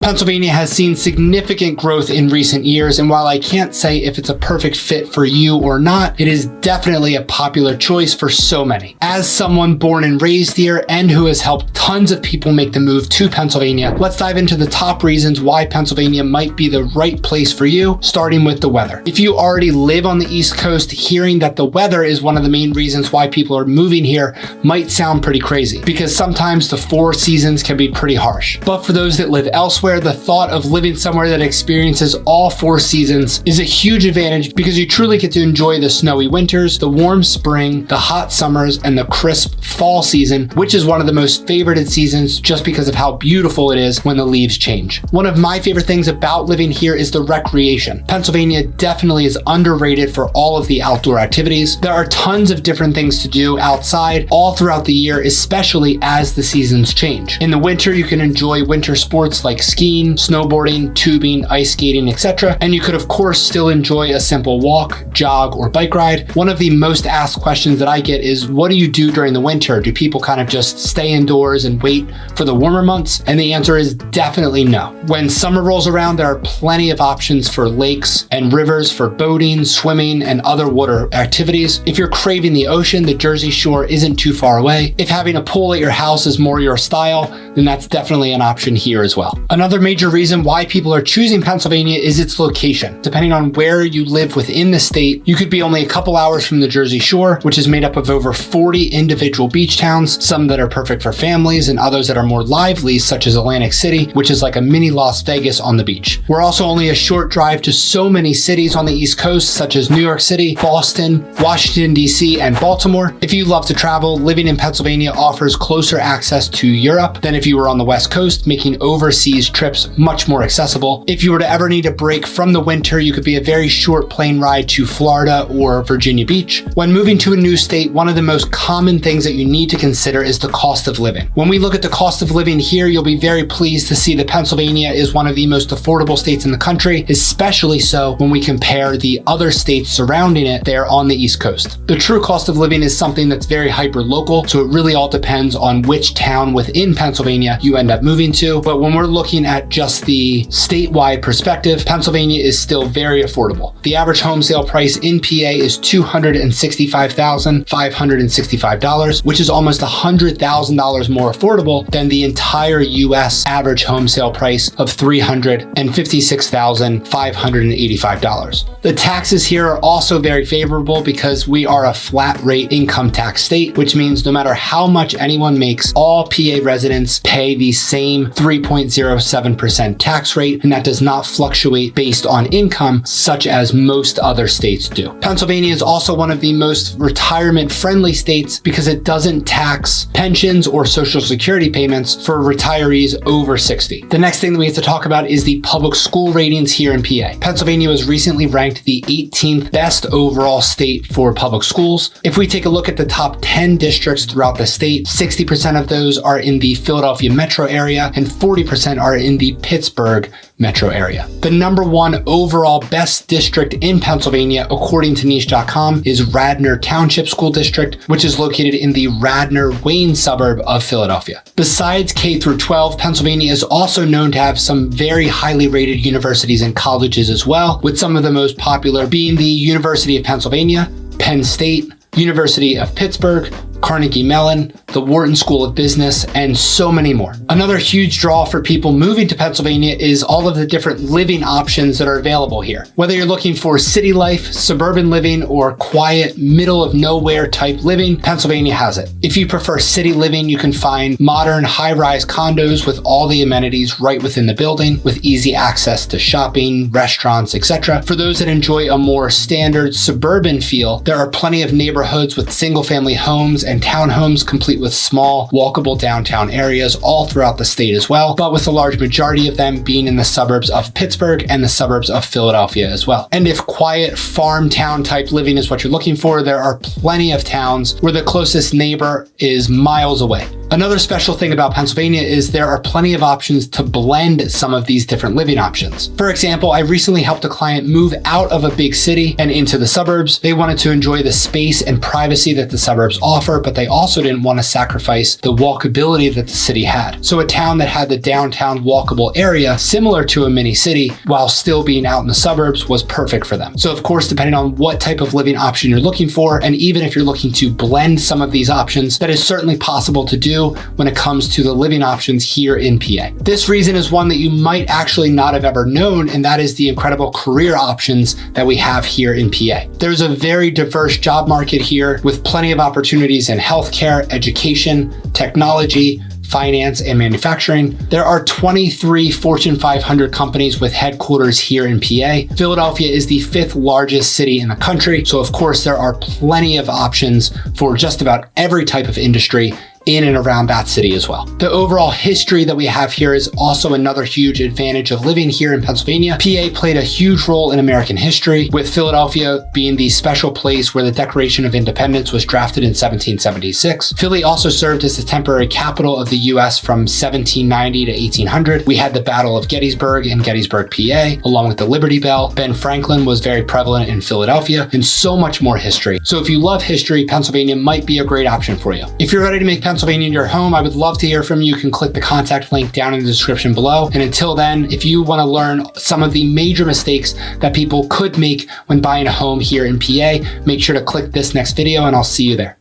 Pennsylvania has seen significant growth in recent years, and while I can't say if it's a perfect fit for you or not, it is definitely a popular choice for so many. As someone born and raised here and who has helped tons of people make the move to Pennsylvania, let's dive into the top reasons why Pennsylvania might be the right place for you, starting with the weather. If you already live on the East Coast, hearing that the weather is one of the main reasons why people are moving here might sound pretty crazy, because sometimes the 4 seasons can be pretty harsh. But for those that live elsewhere, the thought of living somewhere that experiences all 4 seasons is a huge advantage, because you truly get to enjoy the snowy winters, the warm spring, the hot summers, and the crisp fall season, which is one of the most favorited seasons just because of how beautiful it is when the leaves change. One of my favorite things about living here is the recreation. Pennsylvania definitely is underrated for all of the outdoor activities. There are tons of different things to do outside all throughout the year, especially as the seasons change. In the winter, you can enjoy winter sports like skiing, snowboarding, tubing, ice skating, etc. And you could of course still enjoy a simple walk, jog, or bike ride. One of the most asked questions that I get is, what do you do during the winter? Do people kind of just stay indoors and wait for the warmer months? And the answer is definitely no. When summer rolls around, there are plenty of options for lakes and rivers for boating, swimming, and other water activities. If you're craving the ocean, the Jersey Shore isn't too far away. If having a pool at your house is more your style, then that's definitely an option here as well. Another major reason why people are choosing Pennsylvania is its location. Depending on where you live within the state, you could be only a couple hours from the Jersey Shore, which is made up of over 40 individual beach towns, some that are perfect for families and others that are more lively, such as Atlantic City, which is like a mini Las Vegas on the beach. We're also only a short drive to so many cities on the East Coast, such as New York City, Boston, Washington, D.C., and Baltimore. If you love to travel, living in Pennsylvania offers closer access to Europe than if you were on the West Coast, making overseas trips much more accessible. If you were to ever need a break from the winter, you could be a very short plane ride to Florida or Virginia Beach. When moving to a new state, one of the most common things that you need to consider is the cost of living. When we look at the cost of living here, you'll be very pleased to see that Pennsylvania is one of the most affordable states in the country, especially so when we compare the other states surrounding it there on the East Coast. The true cost of living is something that's very hyper-local, so it really all depends on which town within Pennsylvania you end up moving to. But when we're looking at just the statewide perspective, Pennsylvania is still very affordable. The average home sale price in PA is $265,565, which is almost $100,000 more affordable than the entire US average home sale price of $356,585. The taxes here are also very favorable because we are a flat rate income tax state, which means no matter how much anyone makes, all PA residents pay the same 3.07% tax rate, and that does not fluctuate based on income, such as most other states do. Pennsylvania is also one of the most retirement-friendly states because it doesn't tax pensions or Social Security payments for retirees over 60. The next thing that we have to talk about is the public school ratings here in PA. Pennsylvania was recently ranked the 18th best overall state for public schools. If we take a look at the top 10 districts throughout the state, 60% of those are in the Philadelphia metro area and 40% are in the Pittsburgh metro area. The number 1 overall best district in Pennsylvania, according to niche.com, is Radnor Township School District, which is located in the Radnor-Wayne suburb of Philadelphia. Besides K through 12, Pennsylvania is also known to have some very highly rated universities and colleges as well, with some of the most popular being the University of Pennsylvania, Penn State, University of Pittsburgh, Carnegie Mellon, the Wharton School of Business, and so many more. Another huge draw for people moving to Pennsylvania is all of the different living options that are available here. Whether you're looking for city life, suburban living, or quiet, middle of nowhere type living, Pennsylvania has it. If you prefer city living, you can find modern high-rise condos with all the amenities right within the building, with easy access to shopping, restaurants, etc. For those that enjoy a more standard suburban feel, there are plenty of neighborhoods with single-family homes and townhomes complete with small, walkable downtown areas all throughout the state as well, but with a large majority of them being in the suburbs of Pittsburgh and the suburbs of Philadelphia as well. And if quiet farm town type living is what you're looking for, there are plenty of towns where the closest neighbor is miles away. Another special thing about Pennsylvania is there are plenty of options to blend some of these different living options. For example, I recently helped a client move out of a big city and into the suburbs. They wanted to enjoy the space and privacy that the suburbs offer, but they also didn't want to sacrifice the walkability that the city had. So a town that had the downtown walkable area, similar to a mini city, while still being out in the suburbs, was perfect for them. So of course, depending on what type of living option you're looking for, and even if you're looking to blend some of these options, that is certainly possible to do when it comes to the living options here in PA. This reason is one that you might actually not have ever known, and that is the incredible career options that we have here in PA. There's a very diverse job market here with plenty of opportunities in healthcare, education, technology, finance, and manufacturing. There are 23 Fortune 500 companies with headquarters here in PA. Philadelphia is the 5th largest city in the country, so of course there are plenty of options for just about every type of industry in and around that city as well. The overall history that we have here is also another huge advantage of living here in Pennsylvania. PA played a huge role in American history, with Philadelphia being the special place where the Declaration of Independence was drafted in 1776. Philly also served as the temporary capital of the US from 1790 to 1800. We had the Battle of Gettysburg in Gettysburg, PA, along with the Liberty Bell. Ben Franklin was very prevalent in Philadelphia, and so much more history. So if you love history, Pennsylvania might be a great option for you. If you're ready to make Pennsylvania your home, I would love to hear from you. You can click the contact link down in the description below. And until then, if you want to learn some of the major mistakes that people could make when buying a home here in PA, make sure to click this next video and I'll see you there.